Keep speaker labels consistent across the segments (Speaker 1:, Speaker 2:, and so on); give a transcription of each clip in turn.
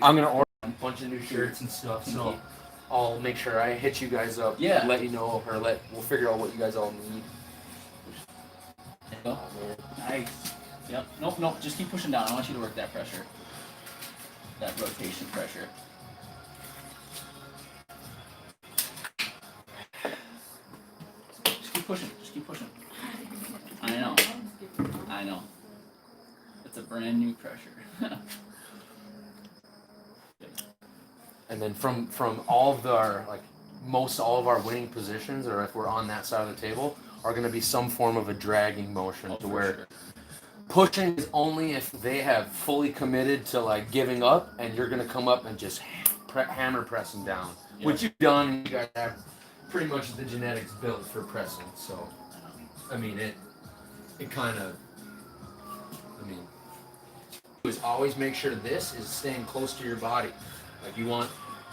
Speaker 1: I'm gonna order a bunch of new shirts and stuff, so I'll make sure I hit you guys up.
Speaker 2: Yeah.
Speaker 1: Let you know, or we'll figure out what you guys all need.
Speaker 2: There you go. Nice. Yep. Nope. Just keep pushing down. I want you to work that pressure. That rotation pressure. Just keep pushing. I know. It's a brand new pressure.
Speaker 1: And then from all of our most all of our winning positions, or if we're on that side of the table, are going to be some form of a dragging motion to where
Speaker 2: sure.
Speaker 1: pushing is only if they have fully committed to giving up, and you're going to come up and just hammer press them down, which you've done. And you guys have pretty much the genetics built for pressing. So, I mean it kind of. Is always make sure this is staying close to your body. You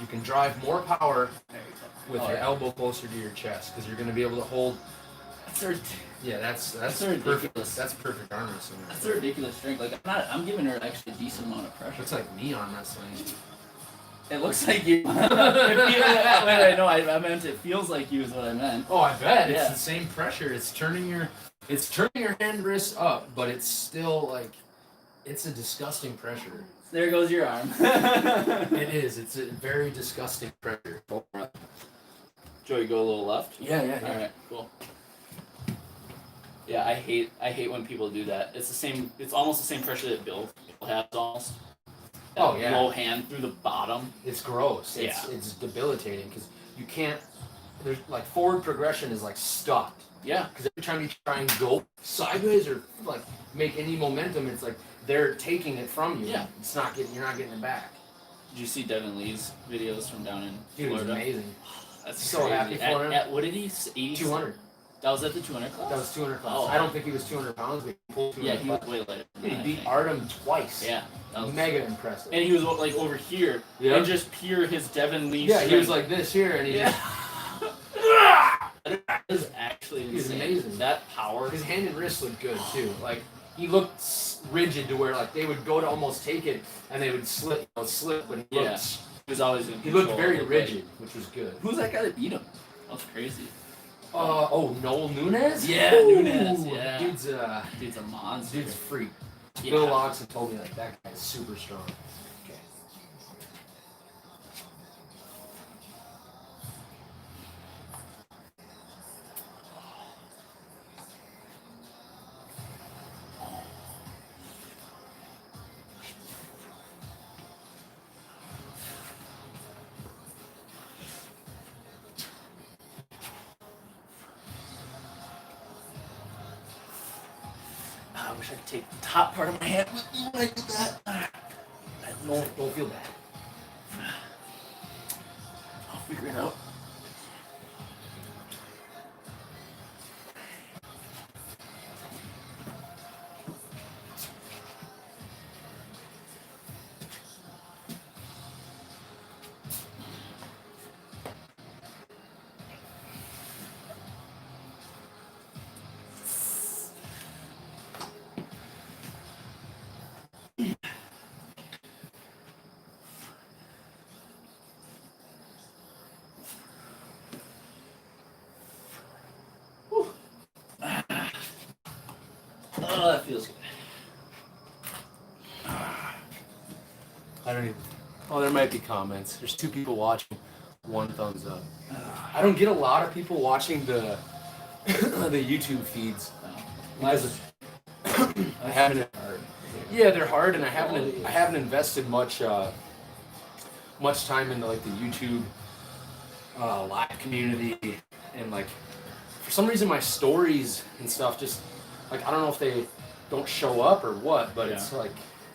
Speaker 1: can drive more power with your elbow closer to your chest, because you're going to be able to hold. That's perfect. That's perfect arm wrestling.
Speaker 2: That's a ridiculous strength. I'm giving her actually a decent amount of pressure.
Speaker 1: It's like me arm wrestling.
Speaker 2: It looks like you. I meant it feels like you is what I meant.
Speaker 1: Oh, I bet. It's the same pressure. It's turning your hand wrist up, but it's still it's a disgusting pressure.
Speaker 2: There goes your arm.
Speaker 1: It is. It's a very disgusting pressure.
Speaker 2: Joey, go a little left?
Speaker 1: Yeah.
Speaker 2: Alright, cool. Yeah, I hate when people do that. It's almost the same pressure that Bill has almost. That low hand through the bottom.
Speaker 1: It's gross. It's debilitating, because you can't. There's forward progression is stopped.
Speaker 2: Yeah.
Speaker 1: Because every time you try and go sideways or make any momentum, it's they're taking it from you.
Speaker 2: Yeah.
Speaker 1: You're not getting it back.
Speaker 2: Did you see Devin Lee's videos from down in
Speaker 1: Dude,
Speaker 2: Florida?
Speaker 1: it was amazing.
Speaker 2: That's
Speaker 1: so
Speaker 2: crazy.
Speaker 1: happy for him.
Speaker 2: At what did he?
Speaker 1: 200.
Speaker 2: That was at the 200 class?
Speaker 1: That was 200 class.
Speaker 2: Oh.
Speaker 1: I don't think he was 200 pounds, but he pulled 200
Speaker 2: he was way lighter.
Speaker 1: He beat Artem twice.
Speaker 2: Yeah. That was
Speaker 1: mega impressive.
Speaker 2: And he was over here, and just pure his Devin Lee strength.
Speaker 1: He was like this here, and he just...
Speaker 2: That is actually insane.
Speaker 1: He was amazing.
Speaker 2: That power.
Speaker 1: His hand and wrist looked good, too. He looked rigid to where, they would go to almost take it, and they would slip, but he looked...
Speaker 2: He was always in
Speaker 1: control. He looked very rigid, which was good.
Speaker 2: Who's that guy that beat him? That was crazy.
Speaker 1: Noel Nunez?
Speaker 2: Yeah, Nunez, yeah.
Speaker 1: Dude's
Speaker 2: a monster.
Speaker 1: Dude's a freak.
Speaker 2: Yeah.
Speaker 1: Bill Loxon told me, that guy is super strong. Okay.
Speaker 2: I wish I could take the top part of my hand with me when I did that.
Speaker 1: Don't feel bad.
Speaker 2: I'll figure it out. Oh, that feels good.
Speaker 1: I don't even... Oh, there might be comments. There's 2 people watching. 1 thumbs up. I don't get a lot of people watching the the YouTube feeds. I haven't... Yeah, they're hard, and I haven't invested much time into the YouTube live community, and for some reason my stories and stuff just I don't know if they don't show up or what, but it's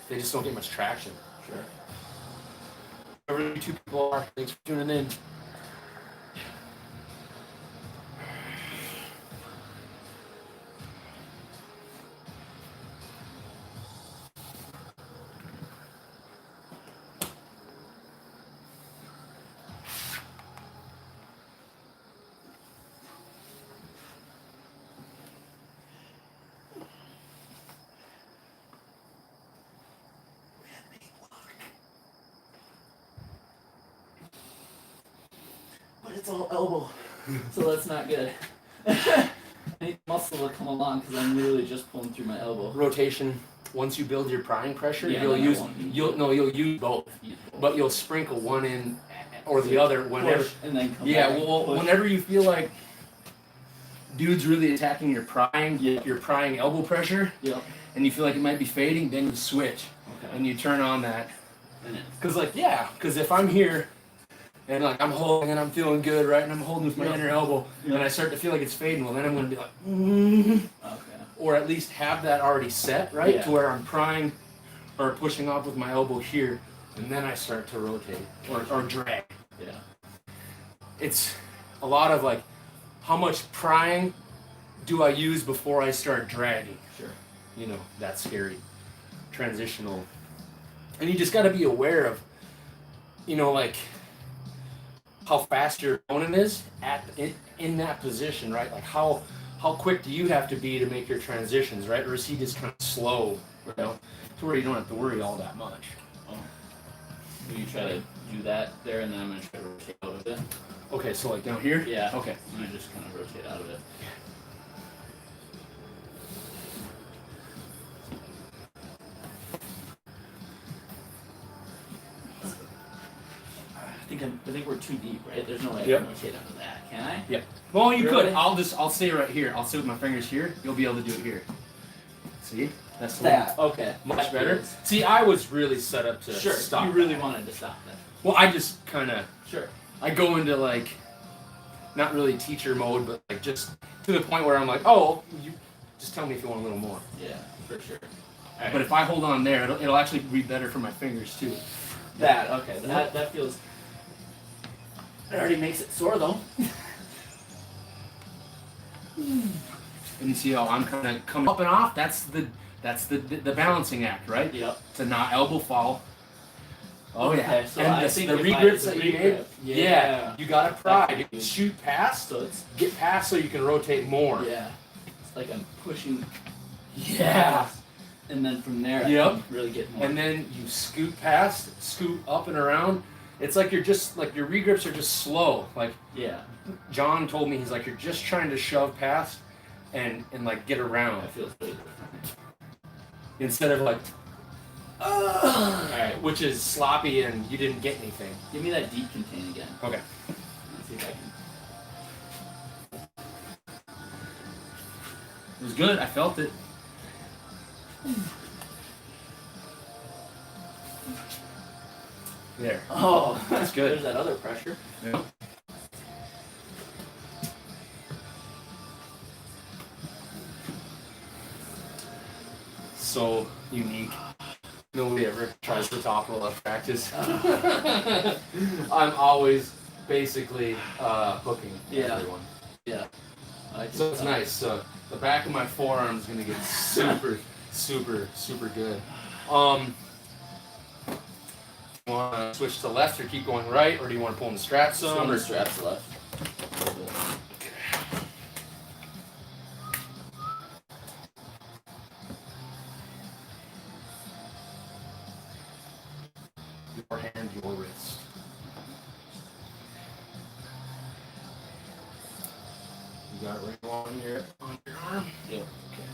Speaker 1: they just don't get much traction.
Speaker 2: Sure.
Speaker 1: Whoever you 2 people are, thanks for tuning in.
Speaker 2: it's all elbow, so that's not good. I need muscle to come along because I'm literally just pulling through my elbow.
Speaker 1: Rotation. Once you build your prying pressure,
Speaker 2: Yeah,
Speaker 1: you'll use
Speaker 2: you'll
Speaker 1: use both, but you'll sprinkle one in or the other whenever.
Speaker 2: Push and then come
Speaker 1: Yeah,
Speaker 2: back,
Speaker 1: well,
Speaker 2: push.
Speaker 1: whenever you feel like dude's really attacking your prying elbow pressure, and you feel like it might be fading, then you switch and you turn on that. Because if I'm here and like I'm holding and I'm feeling good, right, and I'm holding with my inner elbow, and I start to feel like it's fading, well, then I'm gonna be like, or at least have that already set, right, to where I'm prying or pushing off with my elbow here, and then I start to rotate or drag.
Speaker 2: Yeah.
Speaker 1: It's a lot of like, how much prying do I use before I start dragging?
Speaker 2: Sure.
Speaker 1: You know, that's scary. Transitional. And you just got to be aware of, you know, like how fast your opponent is in that position, right? Like how quick do you have to be to make your transitions, right? Or is he just kind of slow, you know, to where you don't have to worry all that much?
Speaker 2: Oh. Will you try to do that there, and then I'm going to try to rotate out of it?
Speaker 1: Okay, so like down here?
Speaker 2: Yeah.
Speaker 1: Okay.
Speaker 2: I'm going to just kind of rotate out of it. I think we're too deep, right? There's no way I can rotate out of that, can I?
Speaker 1: Yeah. Well, you
Speaker 2: Really?
Speaker 1: could. I'll stay right here. I'll sit with my fingers here. You'll be able to do it here. See? That's
Speaker 2: that. Okay.
Speaker 1: Much better. See, I was really set up to stop.
Speaker 2: You really wanted to stop that.
Speaker 1: Well, I just kind of.
Speaker 2: Sure.
Speaker 1: I go into like, not really teacher mode, but like just to the point where I'm like, oh, you just tell me if you want a little more.
Speaker 2: Yeah, for sure.
Speaker 1: Right. But if I hold on there, it'll actually be better for my fingers too.
Speaker 2: Okay. That feels. It already makes it sore though.
Speaker 1: And you see how I'm kind of coming up and off. That's the balancing act, right?
Speaker 2: Yep.
Speaker 1: To not elbow fall. Oh yeah.
Speaker 2: Okay, so
Speaker 1: and
Speaker 2: I
Speaker 1: the
Speaker 2: think
Speaker 1: regrips that you made.
Speaker 2: Yeah.
Speaker 1: You gotta pry. You shoot past.
Speaker 2: So it's
Speaker 1: Get past so you can rotate more.
Speaker 2: yeah. It's like I'm pushing.
Speaker 1: Yeah.
Speaker 2: And then from there, I can really get more.
Speaker 1: And then you scoot past, scoot up and around. It's like you're just like your regrips are just slow. Like John told me, he's like, you're just trying to shove past and like get around.
Speaker 2: That feels really different.
Speaker 1: Instead of like, alright, which is sloppy and you didn't get anything.
Speaker 2: Give me that deep contain again.
Speaker 1: Okay.
Speaker 2: Let's see if I can.
Speaker 1: It was good. I felt it. There.
Speaker 2: Oh,
Speaker 1: that's good.
Speaker 2: There's that other pressure.
Speaker 1: Yeah. So unique. Nobody ever tries to top roll at practice. I'm always basically hooking everyone.
Speaker 2: Yeah.
Speaker 1: So it's nice. So the back of my forearm is gonna get super, super good. You want to switch to left or keep going right, or do you want to pull in the straps some?
Speaker 2: Or straps left.
Speaker 1: Your hand, your wrist. You got it right on your arm?
Speaker 2: Yep.
Speaker 1: Okay.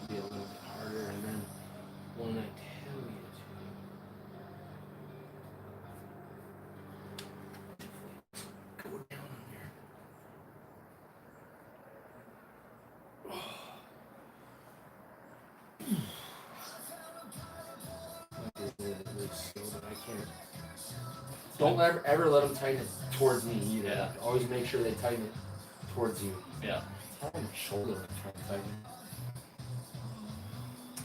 Speaker 1: Be a little bit harder, and then when I tell you to go down on there. Don't ever let them tighten it towards me either.
Speaker 2: Yeah.
Speaker 1: Always make sure they tighten it towards you.
Speaker 2: Yeah.
Speaker 1: Tighten your shoulder and try to tighten it.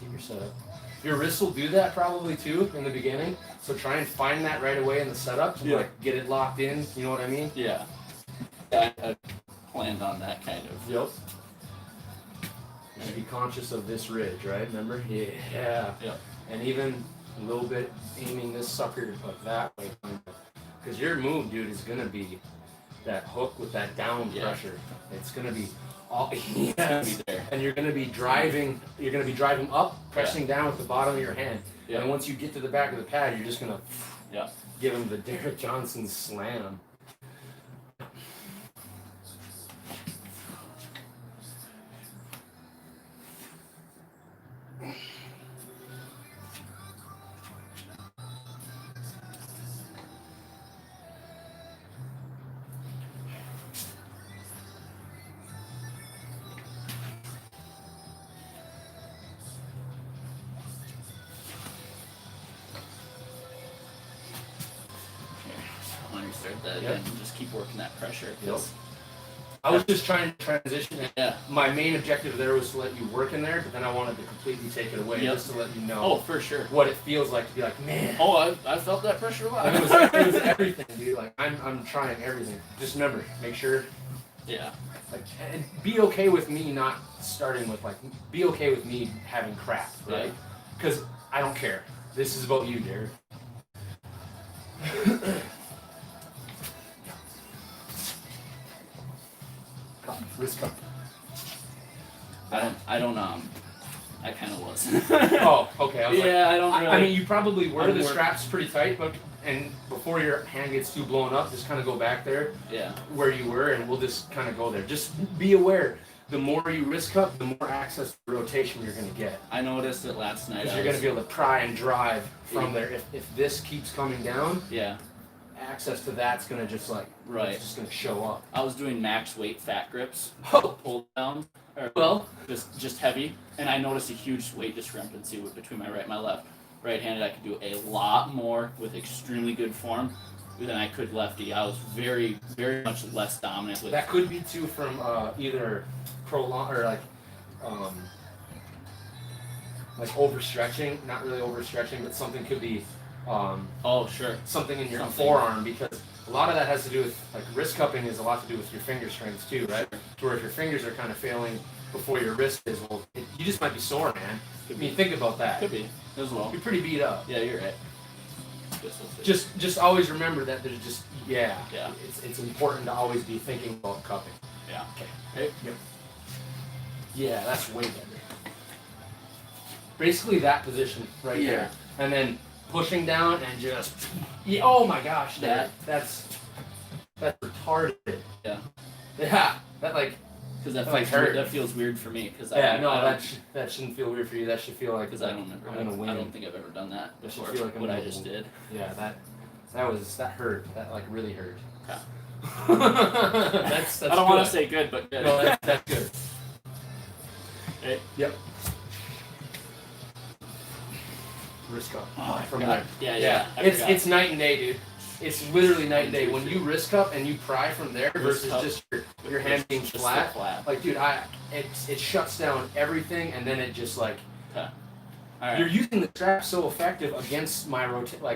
Speaker 1: Get your setup. Your wrist will do that probably too in the beginning. So try and find that right away in the setup to like get it locked in. You know what I mean?
Speaker 2: Yeah. I planned on that kind of.
Speaker 1: Yep. You should be conscious of this ridge, right? Remember? Yeah.
Speaker 2: Yep.
Speaker 1: And even a little bit aiming this sucker like that way. Because your move, dude, is gonna be that hook with that down pressure. It's gonna be all
Speaker 2: Be there.
Speaker 1: and you're gonna be driving up, pressing down with the bottom of your hand.
Speaker 2: Yeah.
Speaker 1: And once you get to the back of the pad, you're just gonna
Speaker 2: Yeah.
Speaker 1: give him the Derek Johnson slam.
Speaker 2: When you start that
Speaker 1: Yep.
Speaker 2: again, just keep working that pressure.
Speaker 1: Yep. I was just trying to transition.
Speaker 2: Yeah.
Speaker 1: My main objective there was to let you work in there, but then I wanted to completely take it away
Speaker 2: Yep.
Speaker 1: just to let you know
Speaker 2: Oh, for sure.
Speaker 1: what it feels like to be like, man.
Speaker 2: Oh, I felt that pressure a lot.
Speaker 1: It was everything, dude. Like I'm trying everything. Just remember, make sure.
Speaker 2: Yeah.
Speaker 1: Like, and be okay with me not starting with like. Be okay with me having crap, right? Because I don't care. This is about you, Derek. Wrist cup.
Speaker 2: I don't I kind of was.
Speaker 1: Oh, okay. I was
Speaker 2: Yeah, I don't
Speaker 1: I
Speaker 2: really.
Speaker 1: mean, you probably were.
Speaker 2: I'm
Speaker 1: The
Speaker 2: more-
Speaker 1: strap's pretty tight, but and before your hand gets too blown up, just kind of go back there
Speaker 2: Yeah.
Speaker 1: where you were, and we'll just kind of go there. Just be aware. The more you wrist cup, the more access to rotation you're going to get.
Speaker 2: I noticed it last night.
Speaker 1: Because you're going to be able to pry and drive from there. If this keeps coming down,
Speaker 2: Yeah.
Speaker 1: access to that's going to just like
Speaker 2: Right.
Speaker 1: it's just going to show up.
Speaker 2: I was doing max weight fat grips,
Speaker 1: Oh,
Speaker 2: pull down, or
Speaker 1: well,
Speaker 2: just heavy, and I noticed a huge weight discrepancy between my right and my left. Right-handed, I could do a lot more with extremely good form than I could lefty. I was very, very much less dominant with.
Speaker 1: that could be too from either prolong or like overstretching. Not really overstretching, but something could be
Speaker 2: Oh, sure.
Speaker 1: something in your
Speaker 2: Something.
Speaker 1: forearm, because a lot of that has to do with like wrist cupping is a lot to do with your finger strength too, right? Where if your fingers are kind of failing before your wrist is, well, you just might be sore, man.
Speaker 2: Could
Speaker 1: I mean,
Speaker 2: be.
Speaker 1: think about that.
Speaker 2: Could be as well.
Speaker 1: You're pretty beat up.
Speaker 2: Yeah, you're right. Guess we'll see.
Speaker 1: Just always remember that there's just
Speaker 2: Yeah.
Speaker 1: It's important to always be thinking about cupping.
Speaker 2: Yeah.
Speaker 1: Okay. Yep. Yeah, that's way better. Basically that position right
Speaker 2: Yeah.
Speaker 1: there, and then pushing down and just oh my gosh,
Speaker 2: That-
Speaker 1: that's retarded.
Speaker 2: Yeah.
Speaker 1: Yeah, that like
Speaker 2: Because that
Speaker 1: That, like,
Speaker 2: feels weird.
Speaker 1: hurt.
Speaker 2: That feels weird for me. Because
Speaker 1: yeah no that shouldn't feel weird for you. That should feel like
Speaker 2: because I don't remember.
Speaker 1: I'm gonna win.
Speaker 2: I don't think I've ever done that
Speaker 1: That should
Speaker 2: before.
Speaker 1: feel like I'm
Speaker 2: what I
Speaker 1: gonna
Speaker 2: just
Speaker 1: win.
Speaker 2: did.
Speaker 1: Yeah, that hurt. That like really hurt.
Speaker 2: Yeah.
Speaker 1: that's
Speaker 2: I don't want to say good, but good.
Speaker 1: no, that's good.
Speaker 2: Right.
Speaker 1: Yep. Wrist cup.
Speaker 2: Oh, I
Speaker 1: From
Speaker 2: forgot.
Speaker 1: there.
Speaker 2: Yeah. I
Speaker 1: It's
Speaker 2: forgot.
Speaker 1: it's night and day, dude. It's literally night and day. When you wrist cup and you pry from there versus
Speaker 2: cup
Speaker 1: just your hand being
Speaker 2: Just
Speaker 1: flat,
Speaker 2: flat.
Speaker 1: like dude, it shuts down everything, and then it just like
Speaker 2: Okay. All right.
Speaker 1: you're using the strap so effective against my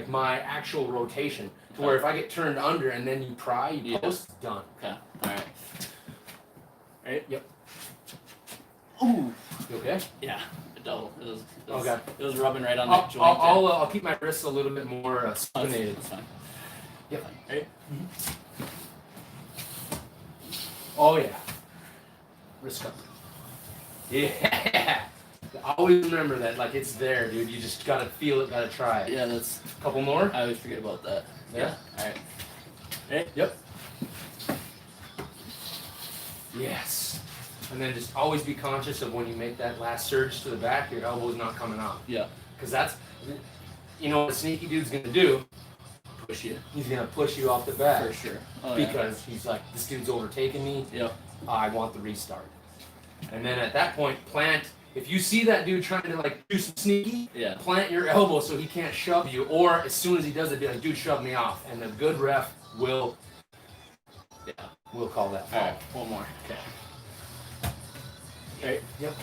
Speaker 1: my actual rotation to where if I get turned under and then you pry, you
Speaker 2: Yeah.
Speaker 1: post, done.
Speaker 2: Okay. All right. Right.
Speaker 1: Yep.
Speaker 2: Ooh.
Speaker 1: You okay?
Speaker 2: Yeah. A double. It was.
Speaker 1: Okay.
Speaker 2: It was rubbing right on
Speaker 1: I'll,
Speaker 2: that joint.
Speaker 1: I'll keep my wrists a little bit more
Speaker 2: Oh, that's
Speaker 1: supinated.
Speaker 2: fine.
Speaker 1: Yep.
Speaker 2: Right.
Speaker 1: Oh yeah. Wrist cup. Yeah. Always remember that, like it's there, dude. You just gotta feel it, gotta try it.
Speaker 2: Yeah, that's.
Speaker 1: Couple more.
Speaker 2: I always forget about that.
Speaker 1: Yeah.
Speaker 2: All right. Right.
Speaker 1: Yep. Yes. And then just always be conscious of when you make that last surge to the back, your elbow's not coming off.
Speaker 2: Yeah.
Speaker 1: Because that's, you know what a sneaky dude's gonna do?
Speaker 2: Push you.
Speaker 1: He's gonna push you off the back.
Speaker 2: For sure. Oh, yeah.
Speaker 1: Because he's like, this dude's overtaking me.
Speaker 2: Yep.
Speaker 1: I want the restart. And then at that point, plant. If you see that dude trying to like do some sneaky,
Speaker 2: Yeah.
Speaker 1: plant your elbow so he can't shove you. Or as soon as he does it, be like, dude, shove me off. And the good ref will call that.
Speaker 2: All right. One more.
Speaker 1: Okay.
Speaker 2: Right.
Speaker 1: Yep.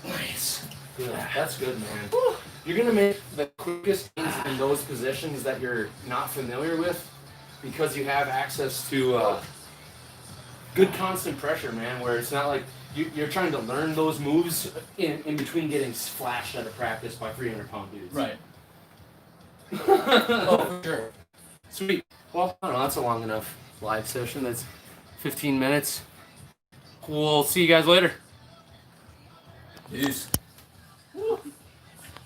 Speaker 1: Nice. Good. That's good, man. You're gonna make the quickest gains in those positions that you're not familiar with, because you have access to good constant pressure, man. Where it's not like you're trying to learn those moves in between getting flashed out of practice by 300-pound dudes.
Speaker 2: Right.
Speaker 1: Oh, for sure. Sweet. Well, I don't know. That's a long enough live session. That's 15 minutes. We'll see you guys later.
Speaker 3: Peace.